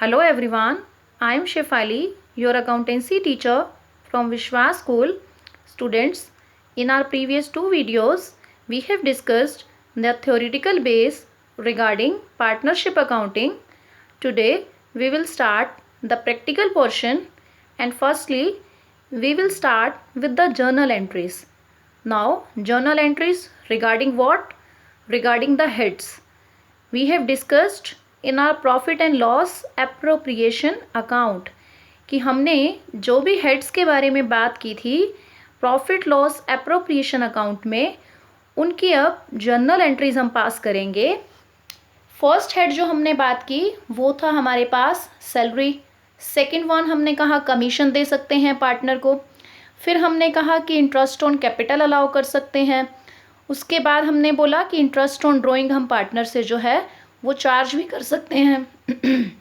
Hello everyone, I am Shefali, your accountancy teacher from Vishwas School. Students, in our previous two videos, we have discussed the theoretical base regarding partnership accounting. Today, we will start the practical portion, and firstly, we will start with the journal entries. Now, journal entries regarding what? Regarding the heads. We have discussed in our profit and loss appropriation account कि हमने जो भी heads के बारे में बात की थी प्रॉफिट लॉस एप्रोप्रिएशन अकाउंट में, उनकी अब जर्नल एंट्रीज हम पास करेंगे। फर्स्ट हेड जो हमने बात की वो था हमारे पास सैलरी। सेकंड वन हमने कहा कमीशन दे सकते हैं पार्टनर को। फिर हमने कहा कि इंटरेस्ट ऑन कैपिटल अलाउ कर सकते हैं। उसके बाद हमने बोला कि इंटरेस्ट ऑन ड्राइंग हम पार्टनर से जो है वो चार्ज भी कर सकते हैं।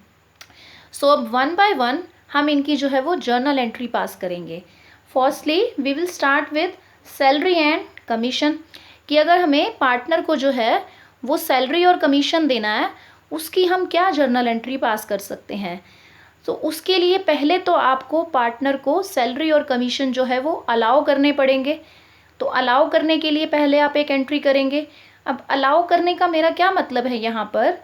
सो अब वन बाय वन हम इनकी जो है वो जर्नल एंट्री पास करेंगे। Firstly we will start with salary and commission, कि अगर हमें पार्टनर को जो है वो सैलरी और कमीशन देना है, उसकी हम क्या जर्नल एंट्री पास कर सकते हैं। तो उसके लिए पहले तो आपको पार्टनर को सैलरी और कमीशन जो है वो अलाउ करने पड़ेंगे। तो अलाउ करने के लिए पहले आप एक एंट्री करेंगे। अब अलाउ करने का मेरा क्या मतलब है यहाँ पर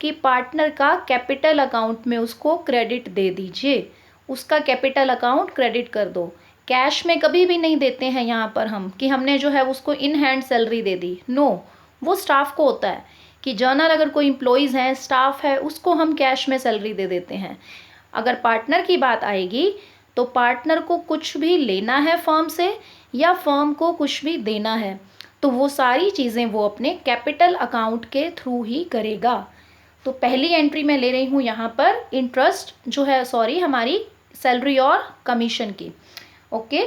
कि पार्टनर का कैपिटल अकाउंट में उसको क्रेडिट दे दीजिए, उसका कैपिटल अकाउंट क्रेडिट कर दो। कैश में कभी भी नहीं देते हैं यहाँ पर हम कि हमने जो है उसको इन हैंड सैलरी दे दी। नो, वो स्टाफ को होता है कि जर्नल अगर कोई इम्प्लॉइज़ हैं, स्टाफ है, उसको हम कैश में सैलरी दे देते हैं। अगर पार्टनर की बात आएगी तो पार्टनर को कुछ भी लेना है फर्म से या फर्म को कुछ भी देना है तो वो सारी चीज़ें वो अपने कैपिटल अकाउंट के थ्रू ही करेगा। तो पहली एंट्री मैं ले रही हूँ यहाँ पर इंटरेस्ट जो है, सॉरी, हमारी सैलरी और कमीशन की। ओके,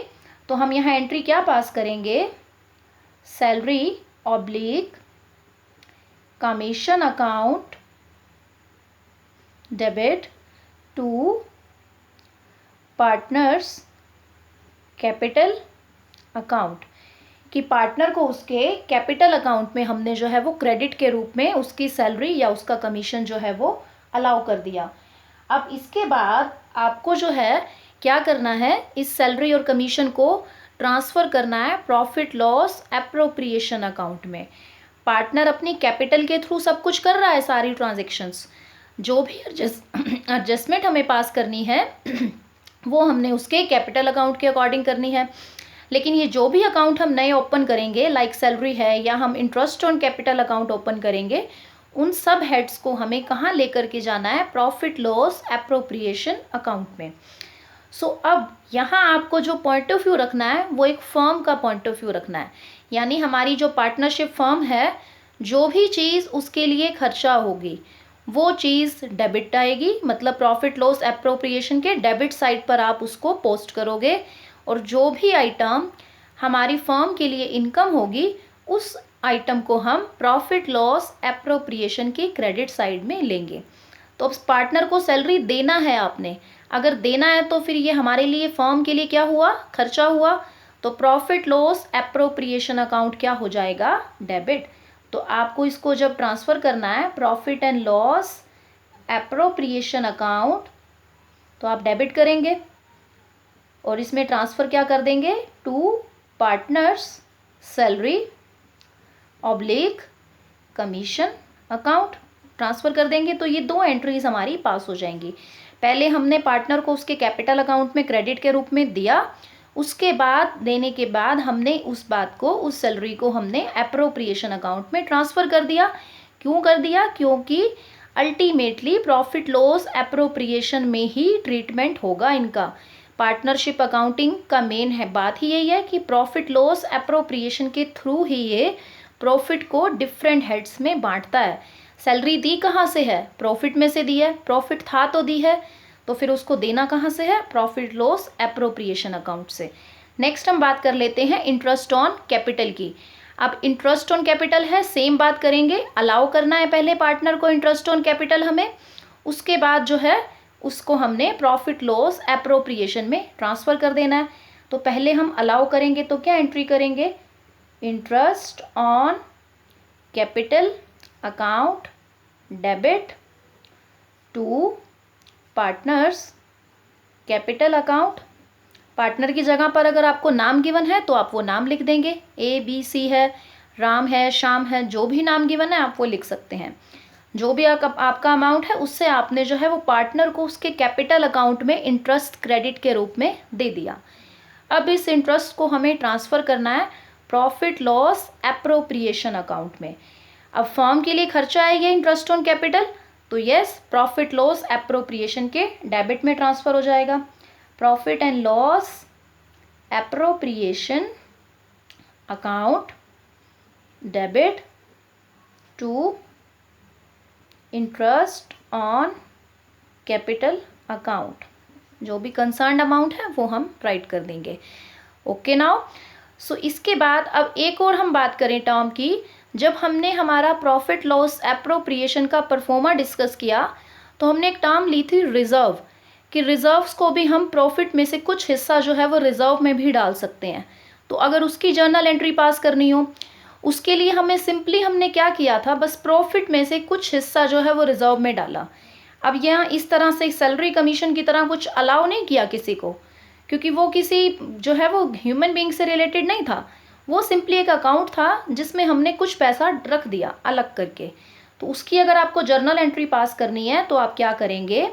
तो हम यहाँ एंट्री क्या पास करेंगे, salary oblique commission account debit to partners capital account, कि पार्टनर को उसके कैपिटल अकाउंट में हमने जो है वो क्रेडिट के रूप में उसकी सैलरी या उसका कमीशन जो है वो अलाउ कर दिया। अब इसके बाद आपको जो है क्या करना है, इस सैलरी और कमीशन को ट्रांसफ़र करना है प्रॉफिट लॉस एप्रोप्रिएशन अकाउंट में। पार्टनर अपनी कैपिटल के थ्रू सब कुछ कर रहा है, सारी ट्रांजेक्शन्स, जो भी एडजस्टमेंट हमें पास करनी है वो हमने उसके कैपिटल अकाउंट के अकॉर्डिंग करनी है। लेकिन ये जो भी अकाउंट हम नए ओपन करेंगे, लाइक सैलरी है या हम interest on capital account open करेंगे, उन सब हेड्स को हमें कहाँ लेकर के जाना है, प्रॉफिट लॉस एप्रोप्रिएशन अकाउंट में। सो अब यहाँ आपको जो पॉइंट ऑफ व्यू रखना है वो एक फर्म का पॉइंट ऑफ व्यू रखना है। यानी हमारी जो पार्टनरशिप फर्म है, जो भी चीज़ उसके लिए खर्चा होगी वो चीज़ डेबिट आएगी, मतलब प्रॉफिट लॉस एप्रोप्रिएशन के डेबिट साइड पर आप उसको पोस्ट करोगे, और जो भी आइटम हमारी फर्म के लिए इनकम होगी उस आइटम को हम प्रॉफिट लॉस एप्रोप्रिएशन की क्रेडिट साइड में लेंगे। तो अब पार्टनर को सैलरी देना है आपने, अगर देना है तो फिर ये हमारे लिए फर्म के लिए क्या हुआ, खर्चा हुआ। तो प्रॉफिट लॉस एप्रोप्रिएशन अकाउंट क्या हो जाएगा, डेबिट। तो आपको इसको जब ट्रांसफ़र करना है profit and loss appropriation account, तो आप डेबिट करेंगे और इसमें ट्रांसफ़र क्या कर देंगे, to partners salary oblique commission account transfer कर देंगे। तो ये दो एंट्रीज हमारी पास हो जाएंगी। पहले हमने पार्टनर को उसके कैपिटल अकाउंट में क्रेडिट के रूप में दिया, उसके बाद देने के बाद हमने उस बात को, उस सैलरी को हमने एप्रोप्रिएशन अकाउंट में ट्रांसफ़र कर दिया। क्यों कर दिया, क्योंकि अल्टीमेटली प्रॉफिट लॉस एप्रोप्रिएशन में ही ट्रीटमेंट होगा इनका। पार्टनरशिप अकाउंटिंग का मेन है बात ही यही है कि प्रॉफिट लॉस एप्रोप्रिएशन के थ्रू ही ये प्रॉफिट को डिफरेंट हेड्स में बांटता है। सैलरी दी कहाँ से है, प्रॉफिट में से दी है, प्रॉफिट था तो दी है, तो फिर उसको देना कहाँ से है, प्रॉफिट लॉस एप्रोप्रिएशन अकाउंट से। नेक्स्ट हम बात कर लेते हैं इंटरेस्ट ऑन कैपिटल की। अब इंटरेस्ट ऑन कैपिटल है, सेम बात करेंगे, अलाउ करना है पहले पार्टनर को इंटरेस्ट ऑन कैपिटल हमें, उसके बाद जो है उसको हमने प्रॉफिट लॉस एप्रोप्रिएशन में ट्रांसफ़र कर देना है। तो पहले हम अलाउ करेंगे तो क्या एंट्री करेंगे, interest on capital account debit to partners capital account. Partner की जगह पर अगर आपको नाम गिवन है तो आप वो नाम लिख देंगे, ABC है, राम है, श्याम है, जो भी नाम गिवन है आप वो लिख सकते हैं। जो भी आपका अमाउंट है उससे आपने जो है वो पार्टनर को उसके कैपिटल अकाउंट में इंटरेस्ट क्रेडिट के रूप में दे दिया। अब इस इंटरेस्ट को हमें ट्रांसफ़र करना है प्रॉफिट लॉस एप्रोप्रिएशन अकाउंट में। अब फर्म के लिए खर्चा है ये इंटरेस्ट ऑन कैपिटल, तो यस प्रॉफिट लॉस एप्रोप्रिएशन के डेबिट में ट्रांसफ़र हो जाएगा। Profit and loss appropriation account debit to interest on capital account. जो भी कंसर्न्ड अमाउंट है वो हम राइट कर देंगे। ओके नाउ, सो इसके बाद अब एक और हम बात करें टर्म की। जब हमने हमारा प्रॉफिट लॉस एप्रोप्रिएशन का परफॉर्मा डिस्कस किया तो हमने एक टर्म ली थी रिजर्व, कि रिजर्व्स को भी हम प्रॉफिट में से कुछ हिस्सा जो है वो रिजर्व में भी डाल सकते हैं। तो अगर उसकी जर्नल एंट्री पास करनी हो उसके लिए हमें सिंपली हमने क्या किया था, बस प्रॉफिट में से कुछ हिस्सा जो है वो रिजर्व में डाला। अब यहाँ इस तरह से सैलरी कमीशन की तरह कुछ अलाउ नहीं किया किसी को, क्योंकि वो किसी जो है वो ह्यूमन बीइंग से रिलेटेड नहीं था, वो सिंपली एक अकाउंट था जिसमें हमने कुछ पैसा रख दिया अलग करके। तो उसकी अगर आपको जर्नल एंट्री पास करनी है तो आप क्या करेंगे,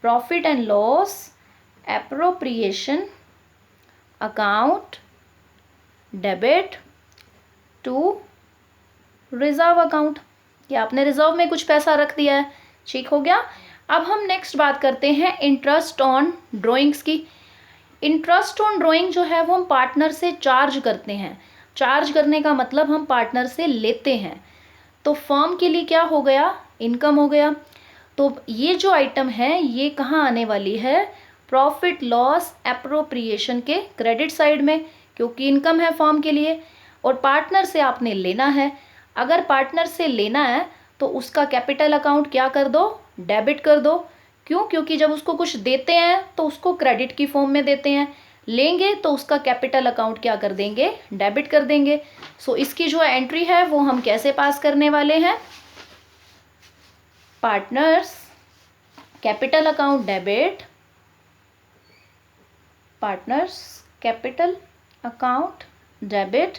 profit and loss appropriation account debit to reserve account, कि आपने रिजर्व में कुछ पैसा रख दिया है। ठीक हो गया। अब हम नेक्स्ट बात करते हैं इंटरेस्ट ऑन ड्राइंग्स की। इंटरेस्ट ऑन ड्राइंग जो है वो हम पार्टनर से चार्ज करते हैं। चार्ज करने का मतलब हम पार्टनर से लेते हैं। तो फर्म के लिए क्या हो गया, इनकम हो गया। तो ये जो आइटम है ये कहाँ आने वाली है, प्रॉफिट लॉस एप्रोप्रिएशन के क्रेडिट साइड में, क्योंकि इनकम है फर्म के लिए और पार्टनर से आपने लेना है। अगर पार्टनर से लेना है तो उसका कैपिटल अकाउंट क्या कर दो, डेबिट कर दो। क्यों, क्योंकि जब उसको कुछ देते हैं तो उसको क्रेडिट की फॉर्म में देते हैं, लेंगे तो उसका कैपिटल अकाउंट क्या कर देंगे, डेबिट कर देंगे। सो इसकी जो एंट्री है वो हम कैसे पास करने वाले हैं, partners capital account debit, partners capital account debit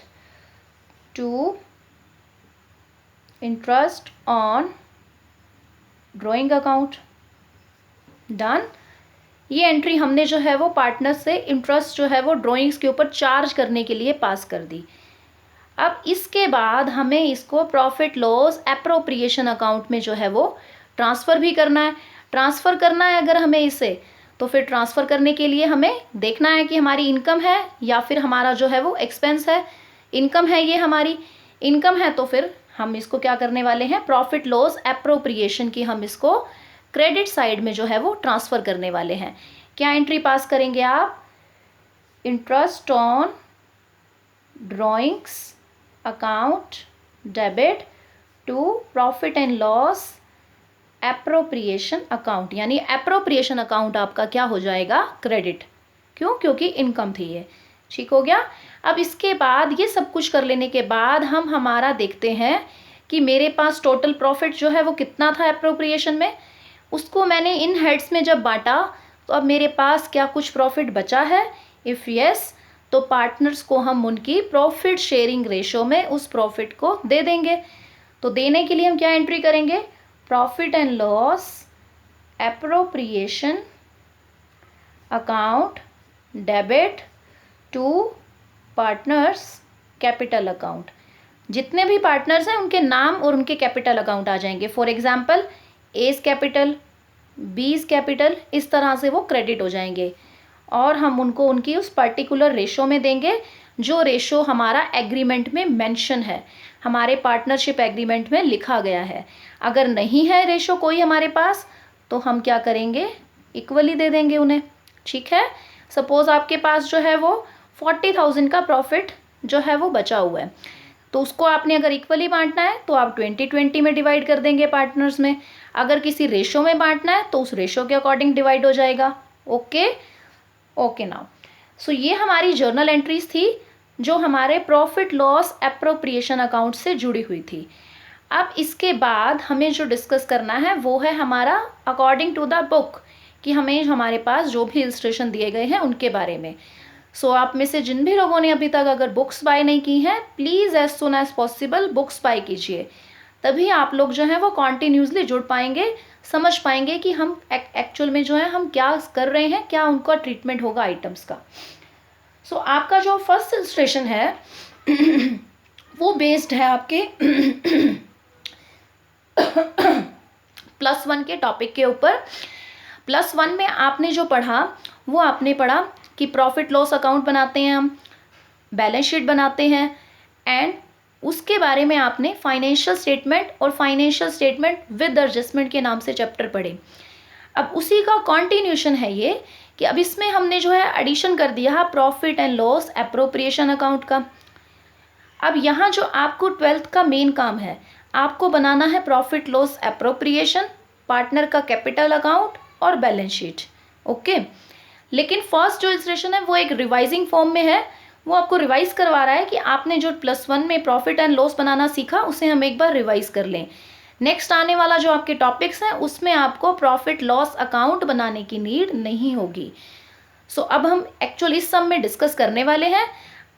to interest on drawing account. Done. ये एंट्री हमने जो है वो पार्टनर से इंटरेस्ट जो है वो ड्राइंग्स के ऊपर चार्ज करने के लिए पास कर दी। अब इसके बाद हमें इसको प्रॉफिट लॉस एप्रोप्रिएशन अकाउंट में जो है वो ट्रांसफ़र भी करना है। ट्रांसफ़र करना है अगर हमें इसे, तो फिर ट्रांसफ़र करने के लिए हमें देखना है कि हमारी इनकम है या फिर हमारा जो है वो एक्सपेंस है। इनकम है, ये हमारी इनकम है, तो फिर हम इसको क्या करने वाले हैं, प्रॉफिट लॉस एप्रोप्रिएशन की हम इसको क्रेडिट साइड में जो है वो ट्रांसफ़र करने वाले हैं। क्या एंट्री पास करेंगे आप, interest on drawings account debit to profit and loss appropriation account, यानी एप्रोप्रिएशन अकाउंट आपका क्या हो जाएगा, क्रेडिट। क्यों, क्योंकि इनकम थी ये। ठीक हो गया। अब इसके बाद ये सब कुछ कर लेने के बाद हम हमारा देखते हैं कि मेरे पास टोटल प्रॉफिट जो है वो कितना था एप्रोप्रिएशन में। उसको मैंने इन हेड्स में जब बांटा तो अब मेरे पास क्या कुछ प्रॉफिट बचा है, इफ़ यस तो पार्टनर्स को हम उनकी प्रॉफिट शेयरिंग रेशो में उस प्रॉफिट को दे देंगे। तो देने के लिए हम क्या एंट्री करेंगे, profit and loss appropriation account debit to partners capital account. जितने भी पार्टनर्स हैं उनके नाम और उनके कैपिटल अकाउंट आ जाएंगे। For example A's capital, B's capital, इस तरह से वो क्रेडिट हो जाएंगे और हम उनको उनकी उस पर्टिकुलर रेशो में देंगे जो रेशो हमारा एग्रीमेंट में मेंशन है, हमारे पार्टनरशिप एग्रीमेंट में लिखा गया है। अगर नहीं है रेशो कोई हमारे पास तो हम क्या करेंगे, इक्वली दे देंगे उन्हें। ठीक है। सपोज आपके पास जो है वो 40,000 का प्रॉफिट जो है वो बचा हुआ है, तो उसको आपने अगर इक्वली बांटना है तो आप 20-20 में डिवाइड कर देंगे पार्टनर्स में। अगर किसी रेशो में बांटना है तो उस रेशो के अकॉर्डिंग डिवाइड हो जाएगा। ओके ओके नाउ, सो ये हमारी जर्नल एंट्रीज थी जो हमारे प्रॉफिट लॉस एप्रोप्रिएशन अकाउंट से जुड़ी हुई थी। अब इसके बाद हमें जो डिस्कस करना है वो है हमारा अकॉर्डिंग टू द बुक, कि हमें हमारे पास जो भी इलस्ट्रेशन दिए गए हैं उनके बारे में। सो आप में से जिन भी लोगों ने अभी तक अगर बुक्स बाय नहीं की हैं, please as soon as possible books buy कीजिए, तभी आप लोग जो है वो कॉन्टिन्यूसली जुड़ पाएंगे, समझ पाएंगे कि हम एक्चुअल में जो है हम क्या कर रहे हैं, क्या उनका ट्रीटमेंट होगा आइटम्स का। सो आपका जो फर्स्ट इलस्ट्रेशन है वो बेस्ड है आपके +1 के टॉपिक के ऊपर। +1 में आपने जो पढ़ा वो आपने पढ़ा कि प्रॉफिट लॉस अकाउंट बनाते हैं हम, बैलेंस शीट बनाते हैं, एंड उसके बारे में आपने फाइनेंशियल स्टेटमेंट और फाइनेंशियल स्टेटमेंट विद एडजस्टमेंट के नाम से चैप्टर पढ़े। अब उसी का कॉन्टिन्यूशन है ये कि अब इसमें हमने जो है एडिशन कर दिया profit and loss appropriation account का। अब यहाँ जो आपको 12th का मेन काम है, आपको बनाना है प्रॉफिट लॉस एप्रोप्रिएशन, पार्टनर का कैपिटल अकाउंट और बैलेंस शीट। ओके, लेकिन फर्स्ट जो इलस्ट्रेशन है वो एक रिवाइजिंग फॉर्म में है, वो आपको रिवाइज करवा रहा है कि आपने जो +1 में प्रॉफिट एंड लॉस बनाना सीखा उसे हम एक बार रिवाइज कर लें। नेक्स्ट आने वाला जो आपके टॉपिक्स हैं उसमें आपको प्रॉफिट लॉस अकाउंट बनाने की नीड नहीं होगी। सो अब हम एक्चुअली इस सब में डिस्कस करने वाले हैं।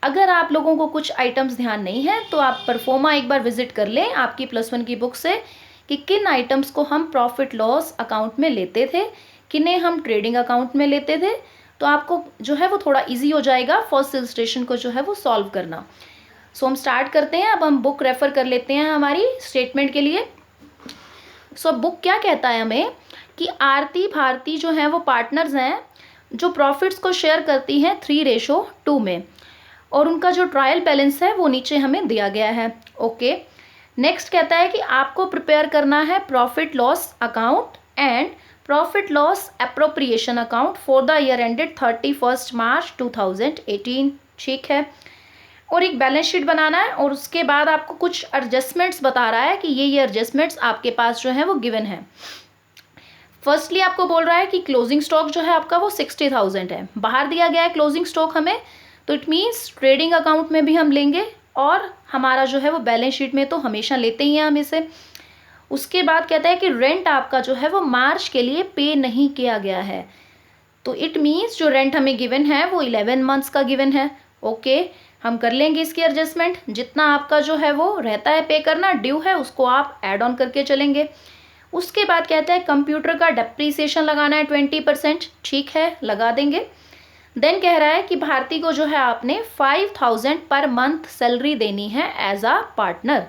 अगर आप लोगों को कुछ आइटम्स ध्यान नहीं है तो आप परफॉर्मा एक बार विजिट कर लें आपकी +1 की बुक से कि किन आइटम्स को हम प्रॉफिट लॉस अकाउंट में लेते थे, किन्हें हम ट्रेडिंग अकाउंट में लेते थे, तो आपको जो है वो थोड़ा इजी हो जाएगा फर्स्ट इलस्ट्रेशन को जो है वो सॉल्व करना। सो हम स्टार्ट करते हैं। अब हम बुक रेफर कर लेते हैं हमारी स्टेटमेंट के लिए। सो बुक क्या कहता है हमें कि आरती भारती जो है वो पार्टनर्स हैं जो प्रॉफिट्स को शेयर करती हैं 3:2 में, और उनका जो ट्रायल बैलेंस है वो नीचे हमें दिया गया है। ओके, नेक्स्ट कहता है कि आपको प्रिपेयर करना है profit loss account and profit loss appropriation account for the year ended 31 मार्च 2018। ठीक है, और एक बैलेंस शीट बनाना है, और उसके बाद आपको कुछ एडजस्टमेंट्स बता रहा है कि ये एडजस्टमेंट्स आपके पास जो है वो गिवन है। फर्स्टली आपको बोल रहा है कि क्लोजिंग स्टॉक जो है आपका वो 60,000 है, बाहर दिया गया है क्लोजिंग स्टॉक हमें, तो इट मीन्स ट्रेडिंग अकाउंट में भी हम लेंगे और हमारा जो है वो बैलेंस शीट में तो हमेशा लेते ही हैं हम इसे। उसके बाद कहता है कि रेंट आपका जो है वो मार्च के लिए पे नहीं किया गया है, तो इट मीन्स जो रेंट हमें गिवन है वो 11 मंथ्स का गिवन है। ओके, हम कर लेंगे इसकी एडजस्टमेंट, जितना आपका जो है वो रहता है पे करना ड्यू है उसको आप ऐड ऑन करके चलेंगे। उसके बाद कहता है कंप्यूटर का डेप्रीसिएशन लगाना है 20%। ठीक है, लगा देंगे। देन कह रहा है कि भारती को जो है आपने 5,000 पर मंथ सैलरी देनी है as a partner,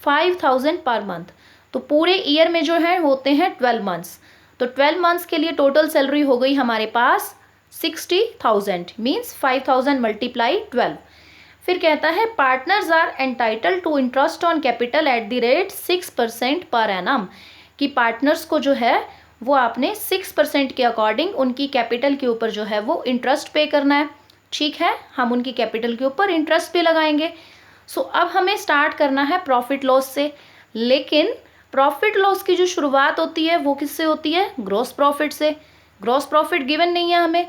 5,000 per month, तो पूरे ईयर में जो है होते हैं 12 मंथ्स, तो 12 मंथ्स के लिए टोटल सैलरी हो गई हमारे पास 60,000, मीन्स 5,000 × 12। फिर कहता है partners are entitled to interest on capital at the rate 6% per annum, कि पार्टनर्स को जो है वो आपने 6% के अकॉर्डिंग उनकी कैपिटल के ऊपर जो है वो इंटरेस्ट पे करना है। ठीक है, हम उनकी कैपिटल के ऊपर इंटरेस्ट भी लगाएंगे। सो अब हमें स्टार्ट करना है प्रॉफिट लॉस से, लेकिन प्रॉफिट लॉस की जो शुरुआत होती है वो किससे होती है? ग्रॉस प्रॉफिट से। ग्रॉस प्रॉफिट गिवन नहीं है हमें,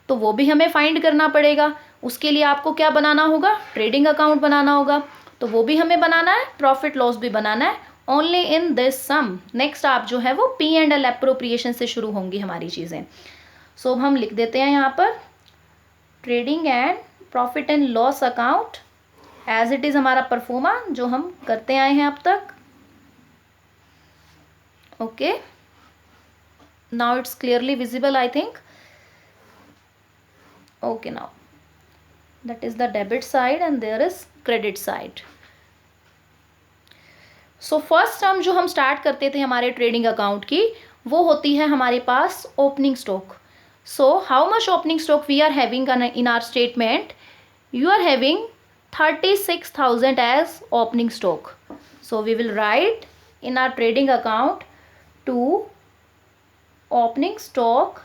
तो वो भी हमें फाइंड करना पड़ेगा। उसके लिए आपको क्या बनाना होगा? ट्रेडिंग अकाउंट बनाना होगा, तो वो भी हमें बनाना है, प्रॉफिट लॉस भी बनाना है, only in this sum. Next आप जो है वो P&L एप्रोप्रिएशन से शुरू होंगी हमारी चीज़ें। सो हम लिख देते हैं यहाँ पर trading and profit and loss account as it is हमारा परफॉर्मा जो हम करते आए हैं अब तक। Okay, now it's clearly visible I think. Okay, now that is the debit side and there is credit side. So first term जो हम स्टार्ट करते थे हमारे ट्रेडिंग अकाउंट की वो होती है हमारे पास opening stock. So how much opening stock we are having in our statement? You are having 36,000 as opening stock. So we will write in our trading account to opening stock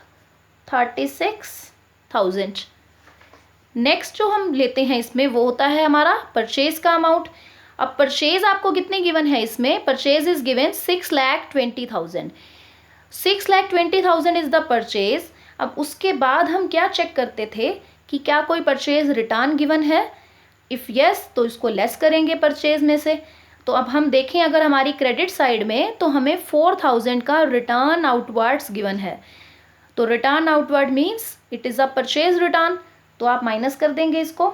36,000। Next जो हम लेते हैं इसमें वो होता है हमारा purchase का अमाउंट। अब परचेज आपको कितने गिवन है इसमें? Purchase is given 6,20,000। 6,20,000 is the purchase. अब उसके बाद हम क्या चेक करते थे कि क्या कोई परचेज रिटर्न गिवन है? इफ़ यस तो इसको लेस करेंगे परचेज में से। तो अब हम देखें अगर हमारी क्रेडिट साइड में तो हमें 4,000 का रिटर्न आउटवर्ड्स गिवन है, तो return outward means it is a purchase return, तो आप माइनस कर देंगे इसको।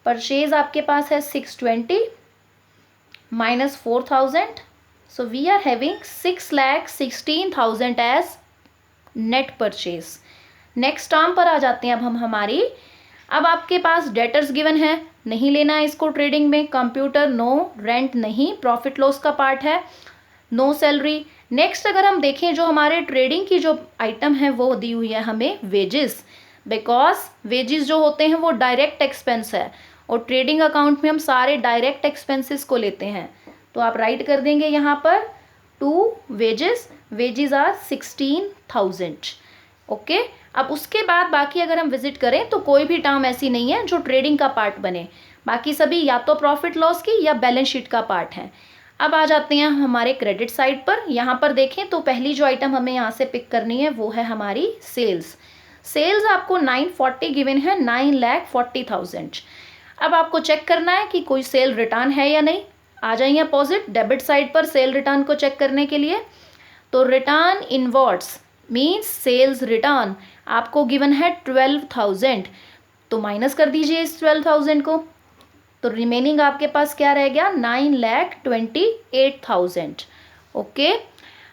परचेज आपके पास है 620 minus 4000, so we are having 6,16,000 as net purchase. Next term पर आ जाते हैं अब हम हमारी। अब आपके पास डेटर्स गिवन है, नहीं लेना है इसको ट्रेडिंग में। कंप्यूटर नो, रेंट नहीं, प्रॉफिट लॉस का पार्ट है, नो सैलरी। नेक्स्ट अगर हम देखें जो हमारे ट्रेडिंग की जो आइटम है वो दी हुई है हमें वेजेस, बिकॉज वेजेस जो होते हैं वो डायरेक्ट एक्सपेंस है और ट्रेडिंग अकाउंट में हम सारे डायरेक्ट एक्सपेंसेस को लेते हैं। तो आप राइट कर देंगे यहाँ पर to wages, wages are 16,000। Okay, अब उसके बाद बाकी अगर हम विजिट करें तो कोई भी टर्म ऐसी नहीं है जो ट्रेडिंग का पार्ट बने, बाकी सभी या तो प्रॉफिट लॉस की या बैलेंस शीट का पार्ट है। अब आ जाते हैं हमारे क्रेडिट साइड पर। यहाँ पर देखें तो पहली जो आइटम हमें यहाँ से पिक करनी है वो है हमारी सेल्स। सेल्स आपको 940 गिवन है, 9,40,000। अब आपको चेक करना है कि कोई सेल रिटर्न है या नहीं। आ जाइए अपोजिट डेबिट साइड पर सेल रिटर्न को चेक करने के लिए। तो return inwards means sales return आपको गिवन है 12,000, तो माइनस कर दीजिए इस 12,000 को, तो रिमेनिंग आपके पास क्या रह गया 9,28,000। ओके,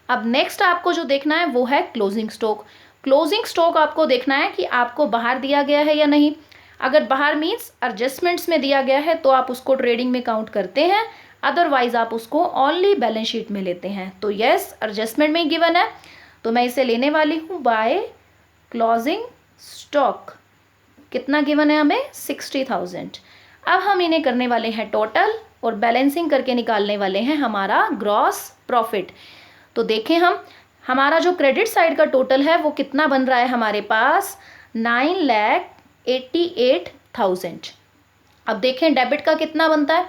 अब नेक्स्ट आपको जो देखना है वो है क्लोजिंग स्टॉक। क्लोजिंग स्टॉक आपको देखना है कि आपको बाहर दिया गया है या नहीं। अगर बाहर मीन्स एडजस्टमेंट्स में दिया गया है तो आप उसको ट्रेडिंग में काउंट करते हैं, अदरवाइज आप उसको ओनली बैलेंस शीट में लेते हैं। तो यस, एडजस्टमेंट में गिवन है तो मैं इसे लेने वाली हूँ बाय क्लोजिंग स्टॉक। कितना गिवन है हमें 60,000। अब हम इन्हें करने वाले हैं टोटल और बैलेंसिंग करके निकालने वाले हैं हमारा ग्रॉस प्रॉफिट। तो देखें हम हमारा जो क्रेडिट साइड का टोटल है वो कितना बन रहा है हमारे पास 9,88,000। अब देखें डेबिट का कितना बनता है।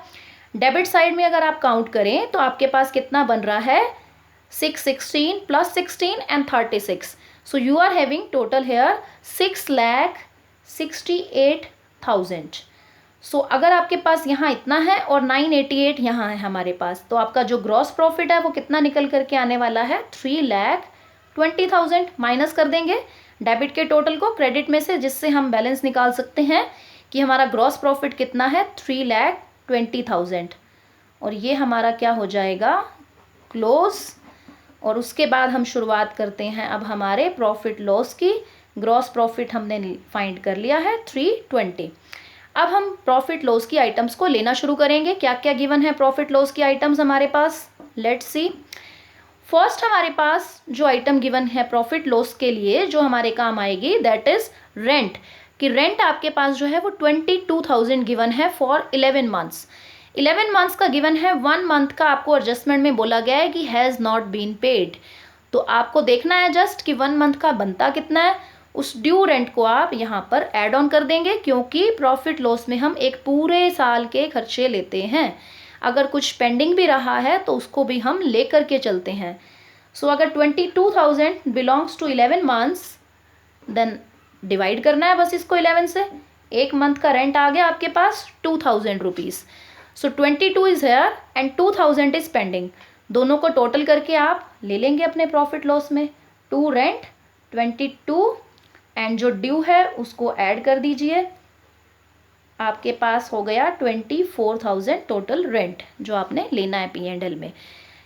डेबिट साइड में अगर आप काउंट करें तो आपके पास कितना बन रहा है 616 plus 16 and 36, so you are having total here 6,68,000। सो अगर आपके पास यहाँ इतना है और 988 यहाँ है हमारे पास, तो आपका जो ग्रॉस प्रॉफिट है वो कितना निकल करके आने वाला है 3,20,000। माइनस कर देंगे डेबिट के टोटल को क्रेडिट में से, जिससे हम बैलेंस निकाल सकते हैं कि हमारा ग्रॉस प्रॉफिट कितना है 3,20,000। और ये हमारा क्या हो जाएगा क्लोज। और उसके बाद हम शुरुआत करते हैं अब हमारे प्रॉफिट लॉस की। ग्रॉस प्रॉफिट हमने फाइंड कर लिया है 320। अब हम प्रॉफिट लॉस की आइटम्स को लेना शुरू करेंगे। क्या क्या गिवन है प्रॉफिट लॉस की आइटम्स हमारे पास, लेट्स सी। फर्स्ट हमारे पास जो आइटम गिवन है प्रॉफिट लॉस के लिए जो हमारे काम आएगी दैट इज रेंट। कि रेंट आपके पास जो है वो 22,000 गिवन है फॉर 11 मंथ्स। 11 मंथ्स का गिवन है, 1 मंथ का आपको एडजस्टमेंट में बोला गया है कि हैज़ नॉट बीन पेड। तो आपको देखना है जस्ट कि 1 मंथ का बनता कितना है, उस ड्यू रेंट को आप यहाँ पर ऐड ऑन कर देंगे, क्योंकि प्रॉफिट लॉस में हम एक पूरे साल के खर्चे लेते हैं। अगर कुछ पेंडिंग भी रहा है तो उसको भी हम ले करके चलते हैं। सो अगर 22,000 belongs to 11 months then divide करना है बस इसको 11 से। एक मंथ का रेंट आ गया आपके पास 2,000 rupees. So 22 is here and 2,000 is pending. दोनों को टोटल करके आप ले लेंगे अपने प्रॉफिट लॉस में। 2 रेंट 22 एंड जो ड्यू है उसको ऐड कर दीजिए, आपके पास हो गया 24,000 टोटल रेंट जो आपने लेना है P&L में।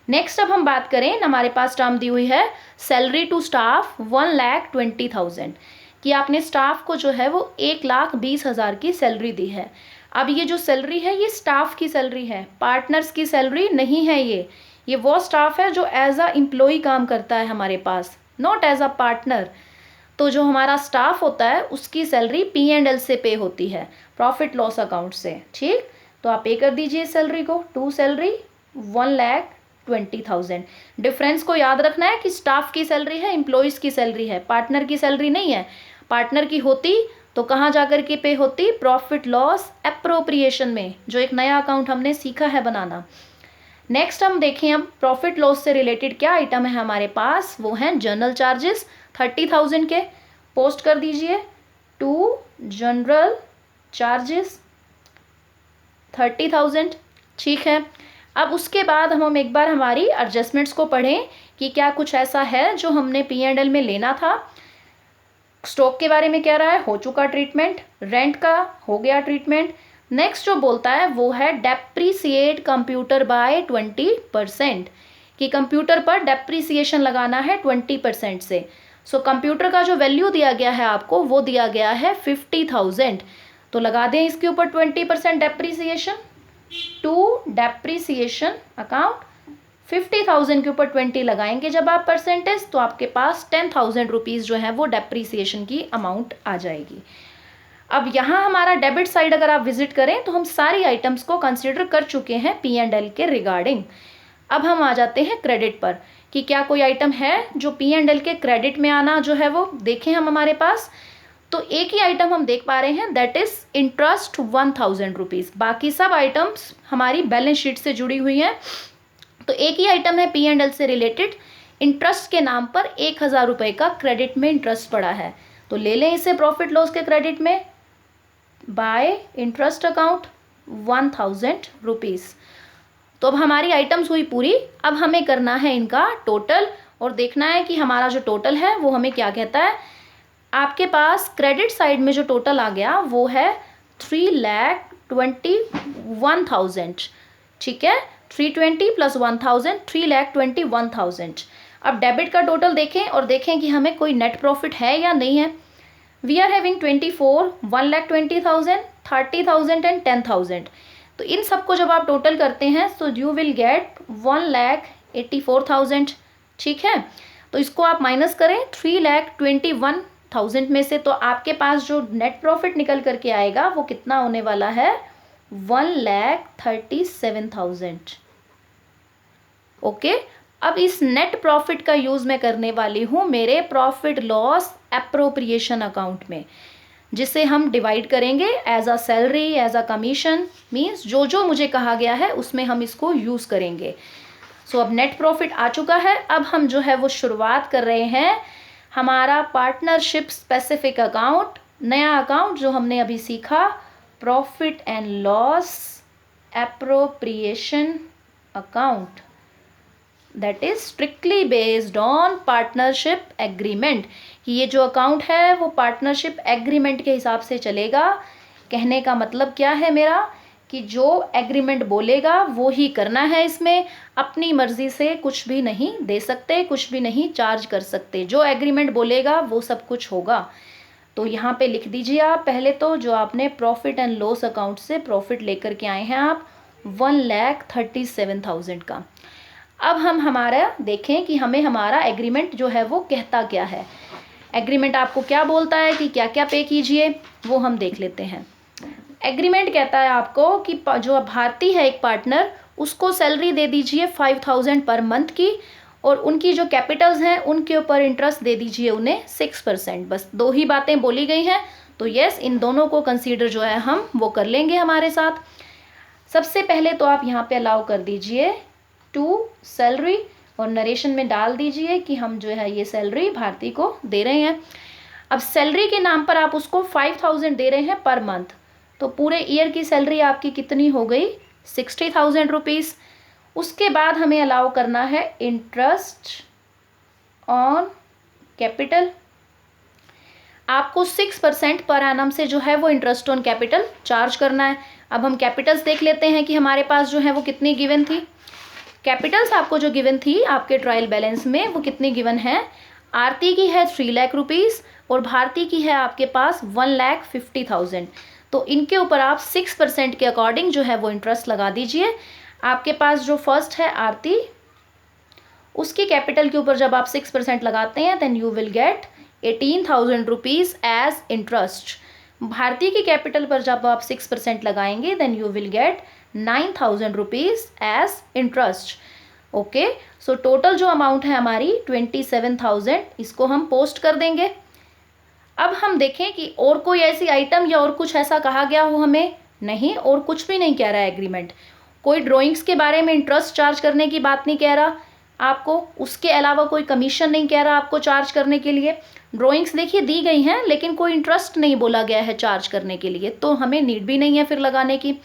नेक्स्ट अब हम बात करें, हमारे पास टर्म दी हुई है सैलरी टू स्टाफ 1,20,000 कि आपने स्टाफ को जो है वो 1,20,000 की सैलरी दी है। अब ये जो सैलरी है ये स्टाफ की सैलरी है, पार्टनर्स की सैलरी नहीं है। ये वो स्टाफ है जो एज अ एम्प्लॉय काम करता है हमारे पास, नॉट एज अ पार्टनर। तो जो हमारा स्टाफ होता है उसकी सैलरी P&L से पे होती है, प्रॉफिट लॉस अकाउंट से। ठीक, तो आप पे कर दीजिए सैलरी को, टू सैलरी 1,20,000। डिफरेंस को याद रखना है कि स्टाफ की सैलरी है, एम्प्लॉयज़ की सैलरी है, पार्टनर की सैलरी नहीं है। पार्टनर की होती तो कहाँ जाकर के पे होती, प्रॉफिट लॉस एप्रोप्रिएशन में, जो एक नया अकाउंट हमने सीखा है बनाना। नेक्स्ट हम देखें अब प्रॉफिट लॉस से रिलेटेड क्या आइटम है हमारे पास, वो हैं जनरल चार्जेस 30,000 के। पोस्ट कर दीजिए टू जनरल चार्जेस 30,000। ठीक है, अब उसके बाद हम एक बार हमारी एडजस्टमेंट्स को पढ़ें कि क्या कुछ ऐसा है जो हमने P&L में लेना था। स्टॉक के बारे में कह रहा है, हो चुका ट्रीटमेंट। रेंट का हो गया ट्रीटमेंट। नेक्स्ट जो बोलता है वो है डेप्रीसिएट कंप्यूटर बाय 20%, कि कंप्यूटर पर डेप्रीसिएशन लगाना है 20% से। सो कंप्यूटर का जो वैल्यू दिया गया है आपको वो दिया गया है 50,000, तो लगा दें इसके ऊपर 20% डेप्रीसिएशन। टू डेप्रीसिएशन अकाउंट 50,000 के ऊपर 20 लगाएंगे जब आप परसेंटेज, तो आपके पास 10,000 रुपीज़ जो है वो डेप्रीसिएशन की अमाउंट आ जाएगी। अब यहाँ हमारा डेबिट साइड अगर आप विजिट करें तो हम सारी आइटम्स को कंसिडर कर चुके हैं P&L के रिगार्डिंग। अब हम आ जाते हैं क्रेडिट पर, कि क्या कोई आइटम है जो P&L के क्रेडिट में आना जो है वो देखें हम हमारे पास। तो एक ही आइटम हम देख पा रहे हैं, दैट इज इंटरेस्ट 1,000 रुपीज़। बाकी सब आइटम्स हमारी बैलेंस शीट से जुड़ी हुई हैं। तो एक ही आइटम है P&L से रिलेटेड, इंटरेस्ट के नाम पर 1,000 रुपये का क्रेडिट में इंटरेस्ट पड़ा है, तो ले लें इसे प्रॉफिट लॉस के क्रेडिट में बाय इंटरेस्ट अकाउंट 1,000 रुपीज़। तो अब हमारी आइटम्स हुई पूरी। अब हमें करना है इनका टोटल और देखना है कि हमारा जो टोटल है वो हमें क्या कहता है। आपके पास क्रेडिट साइड में जो टोटल आ गया वो है 3,21,000, ठीक है। 320 प्लस 1,000, 3,21,000। अब डेबिट का टोटल देखें और देखें कि हमें कोई नेट प्रॉफिट है या नहीं है। We are having 24, 1,20,000, 30,000 and 10,000। तो इन सबको जब आप टोटल करते हैं तो यू विल गेट 1,84,000, ठीक है। तो इसको आप माइनस करें 3,21,000 में से, तो आपके पास जो नेट प्रॉफिट निकल करके आएगा वो कितना होने वाला है, 1,37,000। ओके। अब इस नेट प्रॉफिट का यूज मैं करने वाली हूँ मेरे प्रॉफिट लॉस एप्रोप्रिएशन अकाउंट में, जिसे हम डिवाइड करेंगे as a salary, as a commission, means जो जो मुझे कहा गया है उसमें हम इसको यूज करेंगे। सो अब नेट प्रॉफिट आ चुका है। अब हम जो है वो शुरुआत कर रहे हैं हमारा पार्टनरशिप स्पेसिफिक अकाउंट, नया अकाउंट जो हमने अभी सीखा, profit and loss appropriation account, that is strictly based on partnership agreement, कि ये जो अकाउंट है वो पार्टनरशिप एग्रीमेंट के हिसाब से चलेगा। कहने का मतलब क्या है मेरा, कि जो एग्रीमेंट बोलेगा वो ही करना है, इसमें अपनी मर्जी से कुछ भी नहीं दे सकते, कुछ भी नहीं चार्ज कर सकते, जो एग्रीमेंट बोलेगा वो सब कुछ होगा। तो यहाँ पे लिख दीजिए आप पहले तो जो आपने प्रॉफिट एंड लॉस अकाउंट से प्रॉफिट लेकर के आए हैं आप 1,37,000 का। अब हम हमारा देखें कि हमें हमारा एग्रीमेंट जो है वो कहता क्या है। एग्रीमेंट आपको क्या बोलता है कि क्या क्या पे कीजिए, वो हम देख लेते हैं। एग्रीमेंट कहता है आपको कि जो भारती है एक पार्टनर, उसको सैलरी दे दीजिए 5,000 पर मंथ की, और उनकी जो कैपिटल्स हैं उनके ऊपर इंटरेस्ट दे दीजिए उन्हें 6%। बस दो ही बातें बोली गई हैं, तो यस इन दोनों को कंसीडर जो है हम वो कर लेंगे हमारे साथ। सबसे पहले तो आप यहाँ पे अलाउ कर दीजिए टू सैलरी, और नरेशन में डाल दीजिए कि हम जो है ये सैलरी भारती को दे रहे हैं। अब सैलरी के नाम पर आप उसको 5,000 दे रहे हैं पर मंथ, तो पूरे ईयर की सैलरी आपकी कितनी हो गई, 60,000 रुपीज़। उसके बाद हमें अलाउ करना है इंटरेस्ट ऑन कैपिटल। आपको 6% पर एनम से जो है वो इंटरेस्ट ऑन कैपिटल चार्ज करना है। अब हम कैपिटल्स देख लेते हैं कि हमारे पास जो है वो कितनी गिवन थी। कैपिटल्स आपको जो गिवन थी आपके ट्रायल बैलेंस में वो कितनी गिवन है, आरती की है 3 लाख रुपीज़ और भारती की है आपके पास 1,50,000। तो इनके ऊपर आप 6% के अकॉर्डिंग जो है वो इंटरेस्ट लगा दीजिए। आपके पास जो फर्स्ट है आरती, उसकी कैपिटल के ऊपर जब आप 6% लगाते हैं then you will get 18,000 rupees as interest. Bharti की कैपिटल पर जब आप 6% लगाएंगे then you will get 9,000 rupees as interest. Okay, so total जो अमाउंट है हमारी 27,000, इसको हम पोस्ट कर देंगे। अब हम देखें कि और कोई ऐसी आइटम या और कुछ ऐसा कहा गया हो हमें, नहीं, और कुछ भी नहीं कह रहा है एग्रीमेंट। कोई ड्राइंग्स के बारे में इंटरेस्ट चार्ज करने की बात नहीं कह रहा आपको, उसके अलावा कोई कमीशन नहीं कह रहा आपको चार्ज करने के लिए। ड्राइंग्स देखिए दी गई हैं लेकिन कोई इंटरेस्ट नहीं बोला गया है चार्ज करने के लिए, तो हमें नीड भी नहीं है फिर लगाने की।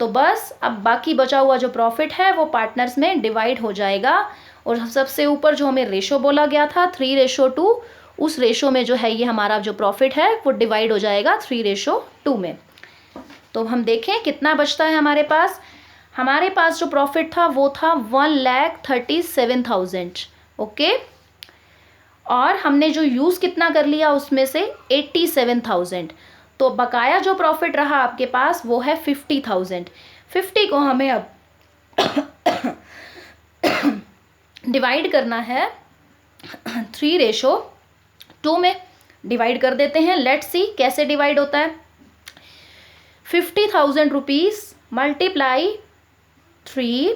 तो बस अब बाकी बचा हुआ जो प्रॉफिट है वो पार्टनर्स में डिवाइड हो जाएगा, और सबसे ऊपर जो हमें रेशो बोला गया था 3:2, उस रेशो में जो है ये हमारा जो प्रॉफिट है वो डिवाइड हो जाएगा 3:2 में। तो हम देखें कितना बचता है हमारे पास। हमारे पास जो प्रॉफिट था वो था 1,37,000। ओके, और हमने जो यूज़ कितना कर लिया उसमें से 87,000। तो बकाया जो प्रॉफिट रहा आपके पास वो है 50,000। 50 को हमें अब डिवाइड करना है 3:2 में। डिवाइड कर देते हैं। लेट्स सी कैसे डिवाइड होता है। 50,000 रुपीज़ मल्टीप्लाई 3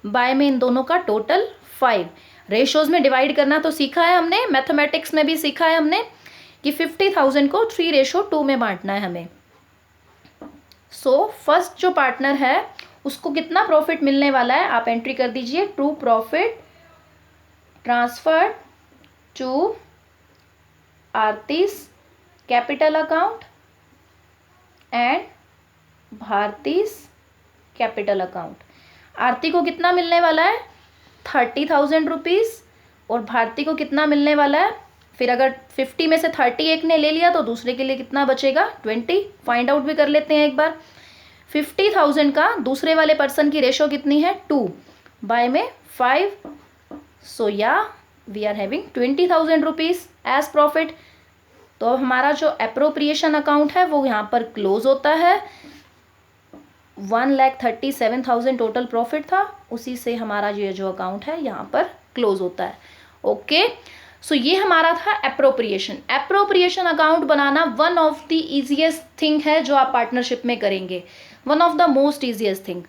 बाय में इन दोनों का टोटल 5। रेशोज़ में डिवाइड करना तो सीखा है हमने, मैथमेटिक्स में भी सीखा है हमने कि 50,000 को 3:2 में बांटना है हमें। सो फर्स्ट जो पार्टनर है उसको कितना प्रॉफिट मिलने वाला है आप एंट्री कर दीजिए। Through profit transfer to Aarti's capital account and Bharti's capital account. Aarti को कितना मिलने वाला है 30,000 रुपीज़ और भारती को कितना मिलने वाला है। फिर अगर 50 में से 30 एक ने ले लिया तो दूसरे के लिए कितना बचेगा 20। फाइंड आउट भी कर लेते हैं एक बार। 50,000 का दूसरे वाले पर्सन की रेशो कितनी है 2 बाय में 5। सो या we are having 20,000 rupees as profit. तो अब हमारा जो एप्रोप्रिएशन अकाउंट है वो यहाँ पर क्लोज होता है। 1,37,000 टोटल प्रॉफिट था, उसी से हमारा ये जो अकाउंट है यहाँ पर क्लोज होता है। ओके, सो ये हमारा था appropriation. Appropriation account banana one of the easiest thing है जो आप पार्टनरशिप में करेंगे, one of the most easiest thing.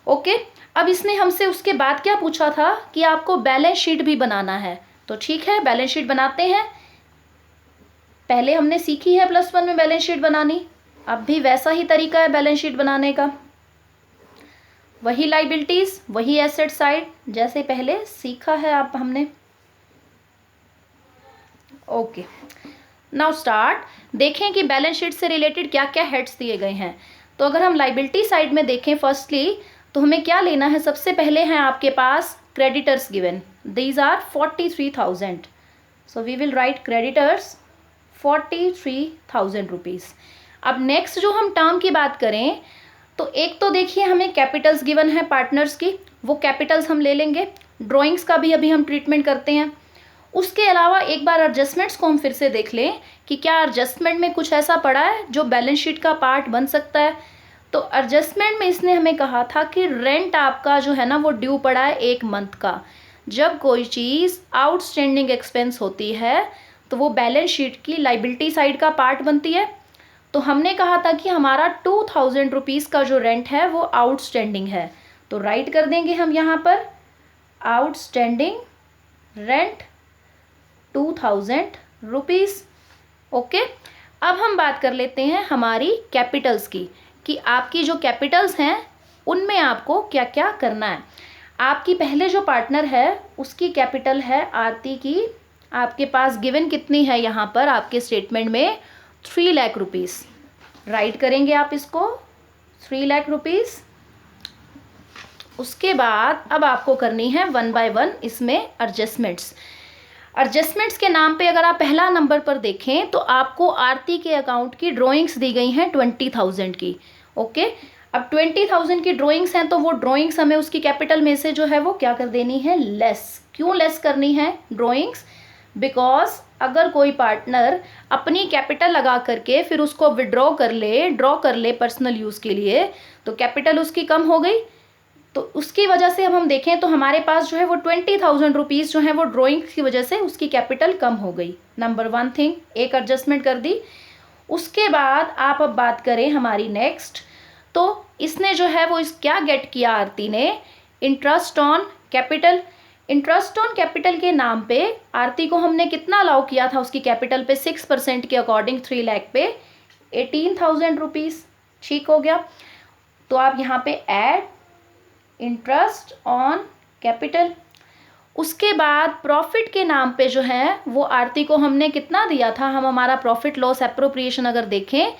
Okay, अब इसने हमसे उसके बाद क्या पूछा था कि आपको बैलेंस शीट भी बनाना है। तो ठीक है, बैलेंस शीट बनाते हैं। पहले हमने सीखी है +1 में बैलेंस शीट बनानी, अब भी वैसा ही तरीका है बैलेंस शीट बनाने का। वही लाइबिलिटीज वही एसेट साइड जैसे पहले सीखा है आप हमने। Okay, now start. देखें कि बैलेंस शीट से रिलेटेड क्या क्या हेड्स दिए गए हैं। तो अगर हम लाइबिलिटी साइड में देखें फर्स्टली तो हमें क्या लेना है। सबसे पहले हैं आपके पास creditors given, these are 43,000। So we will write creditors 43,000 rupees. अब नेक्स्ट जो हम टर्म की बात करें तो एक तो देखिए हमें कैपिटल्स गिवन है पार्टनर्स की, वो कैपिटल्स हम ले लेंगे। ड्राइंग्स का भी अभी हम ट्रीटमेंट करते हैं। उसके अलावा एक बार एडजस्टमेंट्स को हम फिर से देख लें कि क्या एडजस्टमेंट में कुछ ऐसा पड़ा है जो बैलेंस शीट का पार्ट बन सकता है। तो एडजस्टमेंट में इसने हमें कहा था कि रेंट आपका जो है ना वो ड्यू पड़ा है 1 मंथ का। जब कोई चीज़ आउटस्टैंडिंग एक्सपेंस होती है तो वो बैलेंस शीट की लाइबिलिटी साइड का पार्ट बनती है। तो हमने कहा था कि हमारा 2,000 रुपीज़ का जो रेंट है वो आउटस्टैंडिंग है। तो राइट कर देंगे हम यहाँ पर आउटस्टैंडिंग रेंट 2,000 रुपीज़। ओके, अब हम बात कर लेते हैं हमारी कैपिटल्स की कि आपकी जो कैपिटल्स हैं उनमें आपको क्या क्या करना है। आपकी पहले जो पार्टनर है उसकी कैपिटल है आरती की, आपके पास गिवन कितनी है यहाँ पर आपके स्टेटमेंट में 3 लाख रुपीज़। राइट करेंगे आप इसको 3 लाख रुपीज़। उसके बाद अब आपको करनी है 1 बाय 1 इसमें एडजस्टमेंट्स। एडजस्टमेंट्स के नाम पे अगर आप पहला नंबर पर देखें तो आपको आरती के अकाउंट की ड्राइंग्स दी गई हैं 20,000 की। ओके, अब 20,000 की ड्राइंग्स हैं तो वो ड्राइंग्स हमें उसकी कैपिटल में से जो है वो क्या कर देनी है लेस। क्यों लेस करनी है ड्राइंग्स? बिकॉज अगर कोई पार्टनर अपनी कैपिटल लगा करके फिर उसको विड्रॉ कर ले, ड्रॉ कर ले पर्सनल यूज़ के लिए तो कैपिटल उसकी कम हो गई। तो उसकी वजह से अब हम देखें तो हमारे पास जो है वो 20,000 रुपीज़ जो है वो ड्राइंग की वजह से उसकी कैपिटल कम हो गई। नंबर 1 थिंग, एक एडजस्टमेंट कर दी। उसके बाद आप अब बात करें हमारी नेक्स्ट, तो इसने जो है वो इस क्या गेट किया आरती ने, interest on capital. Interest on capital के नाम पे आरती को हमने कितना अलाउ किया था उसकी कैपिटल पे 6% के अकॉर्डिंग 3 लाख पे 18,000 रुपीज़। ठीक हो गया। तो आप यहाँ पे ऐड इंटरेस्ट ऑन कैपिटल। उसके बाद प्रॉफिट के नाम पे जो है वो आरती को हमने कितना दिया था, हम हमारा प्रॉफिट लॉस एप्रोप्रिएशन अगर देखें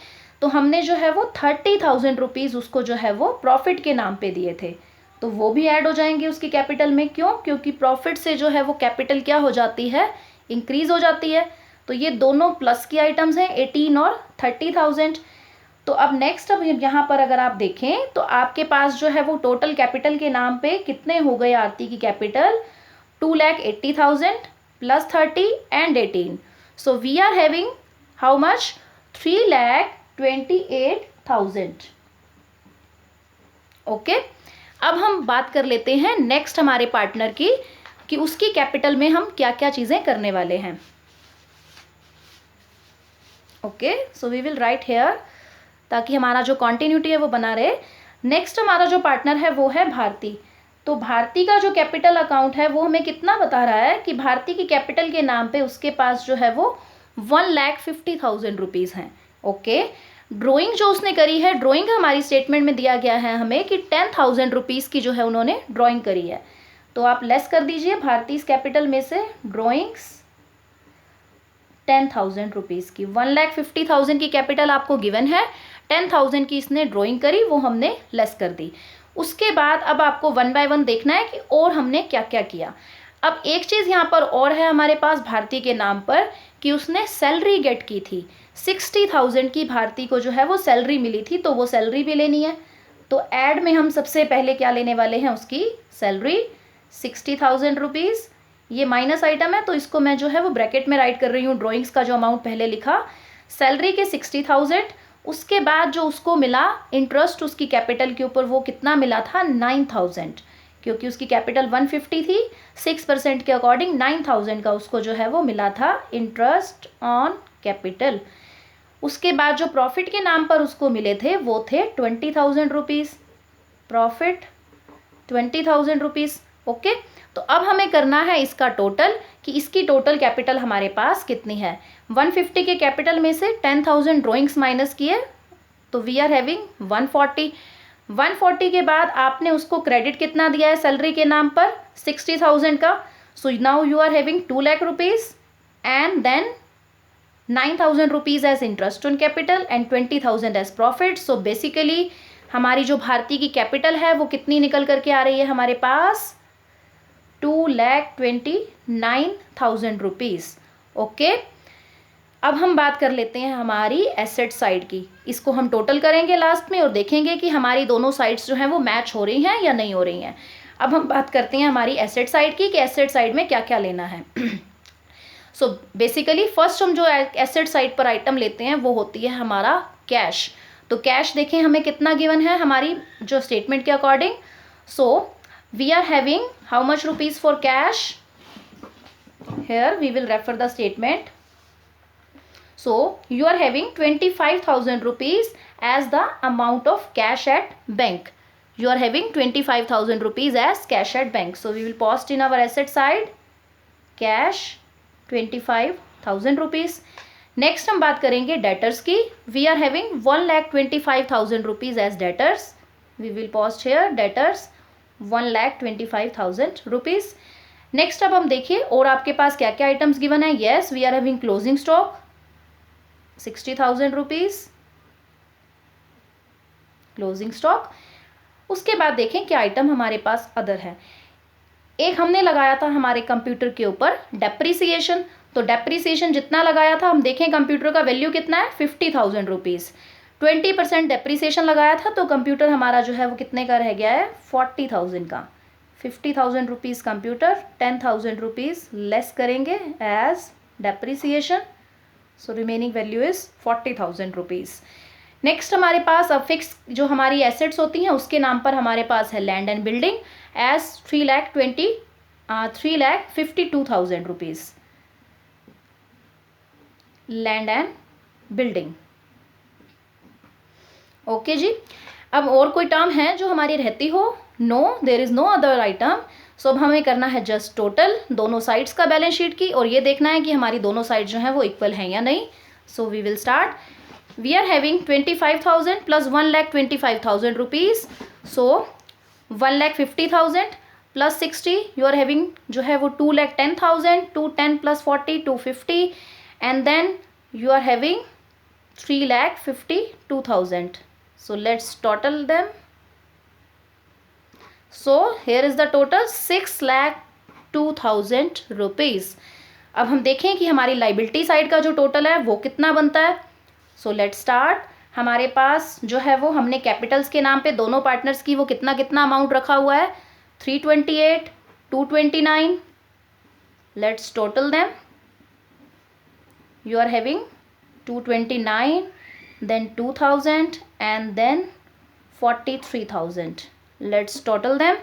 तो हमने जो है वो 30,000 रुपीज़ उसको जो है वो प्रॉफिट के नाम पे दिए थे। तो वो भी ऐड हो जाएंगे उसकी कैपिटल में। क्यों? क्योंकि प्रॉफिट से जो है वो कैपिटल क्या हो जाती है, इंक्रीज़ हो जाती है। तो ये दोनों प्लस की आइटम्स हैं, 18 और 30,000। तो अब नेक्स्ट, अब यहाँ पर अगर आप देखें तो आपके पास जो है वो टोटल कैपिटल के नाम पे कितने हो गए आरती की capital, 2,80,000 plus 30 and 18। So we are having how much, 3,28,000। Okay, अब हम बात कर लेते हैं नेक्स्ट हमारे पार्टनर की, कि उसकी कैपिटल में हम क्या क्या चीजें करने वाले हैं। Okay, so we will write here, ताकि हमारा जो कॉन्टिन्यूटी है वो बना रहे। नेक्स्ट हमारा जो पार्टनर है वो है भारती। तो भारती का जो कैपिटल अकाउंट है वो हमें कितना बता रहा है कि भारती की कैपिटल के नाम पे उसके पास जो है वो 1,50,000 रुपीज़ हैं। ओके, ड्राइंग जो उसने करी है, ड्राइंग हमारी स्टेटमेंट में दिया गया है हमें कि 10,000 रुपीज़ की जो है उन्होंने ड्राइंग करी है। तो आप लेस कर दीजिए भारती इस कैपिटल में से ड्राइंग्स 10,000 रुपीज़ की। 1,50,000 की कैपिटल आपको गिवन है, 10,000 की इसने ड्राइंग करी, वो हमने लेस कर दी। उसके बाद अब आपको 1 बाय 1 देखना है कि और हमने क्या क्या किया। अब एक चीज़ यहाँ पर और है हमारे पास भारती के नाम पर, कि उसने सैलरी गेट की थी, 60,000 की भारती को जो है वो सैलरी मिली थी, तो वो सैलरी भी लेनी है। तो ऐड में हम सबसे पहले क्या लेने वाले हैं, उसकी सैलरी 60,000 रुपीज़। ये माइनस आइटम है तो इसको मैं जो है वो ब्रैकेट में राइट कर रही हूँ, ड्राइंग्स का जो अमाउंट पहले लिखा, सैलरी के 60,000। उसके बाद जो उसको मिला इंटरेस्ट उसकी कैपिटल के ऊपर, वो कितना मिला था, 9,000, क्योंकि उसकी कैपिटल 150 थी, 6% के अकॉर्डिंग 9,000 का उसको जो है वो मिला था इंटरेस्ट ऑन कैपिटल। उसके बाद जो प्रॉफिट के नाम पर उसको मिले थे वो थे 20,000 रुपीज़, प्रॉफिट 20,000 रुपीज़। ओके, तो अब हमें करना है इसका टोटल, कि इसकी टोटल कैपिटल हमारे पास कितनी है। 150 के कैपिटल में से 10,000 ड्राइंग्स माइनस किए, तो वी आर हैविंग 140। 140 के बाद आपने उसको क्रेडिट कितना दिया है सैलरी के नाम पर, 60,000 का। So now you are having 2,00,000 rupees and then 9,000 rupees as interest on capital and 20,000 as profit. So basically हमारी जो भारती की कैपिटल है वो कितनी निकल करके आ रही है हमारे पास, 2,29,000 रुपीज़। ओके, अब हम बात कर लेते हैं हमारी एसेट साइड की। इसको हम टोटल करेंगे लास्ट में और देखेंगे कि हमारी दोनों साइड्स जो हैं वो मैच हो रही हैं या नहीं हो रही हैं। अब हम बात करते हैं हमारी एसेट साइड की, कि एसेट साइड में क्या क्या लेना है। सो बेसिकली फर्स्ट हम जो एसेट साइड पर आइटम लेते हैं वो होती है हमारा कैश। तो कैश देखें हमें कितना गिवन है हमारी जो स्टेटमेंट के according. So we are having how much rupees for cash, here we will refer the statement. So you are having 25,000 rupees as the amount of cash at bank. You are having 25,000 rupees as cash at bank. So we will post in our asset side cash 25,000 rupees. Next हम बात करेंगे debtors की। We are having 1,25,000 rupees as debtors. We will post here debtors 1,25,000 rupees. Next अब हम देखिए और आपके पास क्या क्या आइटम्स गिवन है। Yes, we are having closing stock 60,000 rupees, closing stock. उसके बाद देखें क्या आइटम हमारे पास अदर है। एक हमने लगाया था हमारे कंप्यूटर के ऊपर डेप्रीसिएशन। तो डेप्रीसिएशन जितना लगाया था, हम देखें कंप्यूटर का वैल्यू कितना है, 50,000 रुपीज़। 20% डेप्रीसिएशन लगाया था तो कंप्यूटर हमारा जो है वो कितने का रह गया है, 40,000 का। 50,000 रुपीज़ कंप्यूटर, 10,000 रुपीज़ लेस करेंगे as depreciation. So remaining value is 40,000 rupees. Next हमारे पास अब फिक्स जो हमारी एसेट्स होती हैं उसके नाम पर हमारे पास है land and building as 3,52,000 rupees, land and building. Okay जी, अब और कोई टर्म है जो हमारी रहती हो? No, there is no other item. So अब हमें करना है जस्ट टोटल दोनों साइड्स का बैलेंस शीट की, और ये देखना है कि हमारी दोनों साइड जो है वो इक्वल हैं या नहीं। So we will start. We are having 25,000 plus 1,25,000 rupees, so 1,50,000 plus 60, you are having जो है वो 2,10,000, 210 plus 40 250, and then you are having 3,52,000. So let's total them. So here is the total 6,02,000 rupees. अब हम देखें कि हमारी लाइबिलिटी साइड का जो टोटल है वो कितना बनता है। So let start. हमारे पास जो है वो हमने कैपिटल्स के नाम पे दोनों पार्टनर्स की वो कितना कितना अमाउंट रखा हुआ है, 328, 229। Let's total them. You are having 229, then 2000 and then 43,000. Let's total them.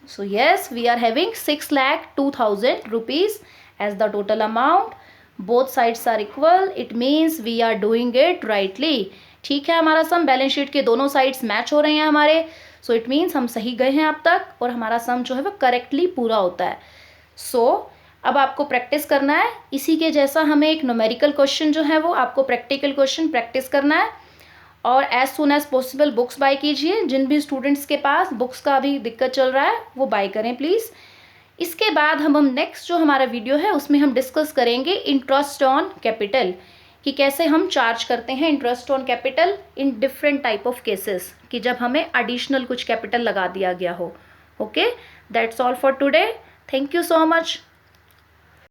So yes, we are having 6,02,000 rupees as the total amount. Both sides are equal. It means we are doing it rightly. ठीक है, हमारा सम balance sheet के दोनों sides match हो रहे हैं हमारे। So it means हम सही गए हैं अब तक और हमारा सम जो है वो करेक्टली पूरा होता है। सो अब आपको प्रैक्टिस करना है इसी के जैसा। हमें एक न्यूमेरिकल क्वेश्चन जो है वो आपको प्रैक्टिकल क्वेश्चन प्रैक्टिस करना है और as soon as possible books buy कीजिए। जिन भी स्टूडेंट्स के पास बुक्स का अभी दिक्कत चल रहा है वो बाय करें प्लीज़। इसके बाद हम नेक्स्ट जो हमारा वीडियो है उसमें हम डिस्कस करेंगे इंटरेस्ट ऑन कैपिटल, कि कैसे हम चार्ज करते हैं interest on capital in different type of cases, कि जब हमें एडिशनल कुछ कैपिटल लगा दिया गया हो। Okay, that's all for today. Thank you so much.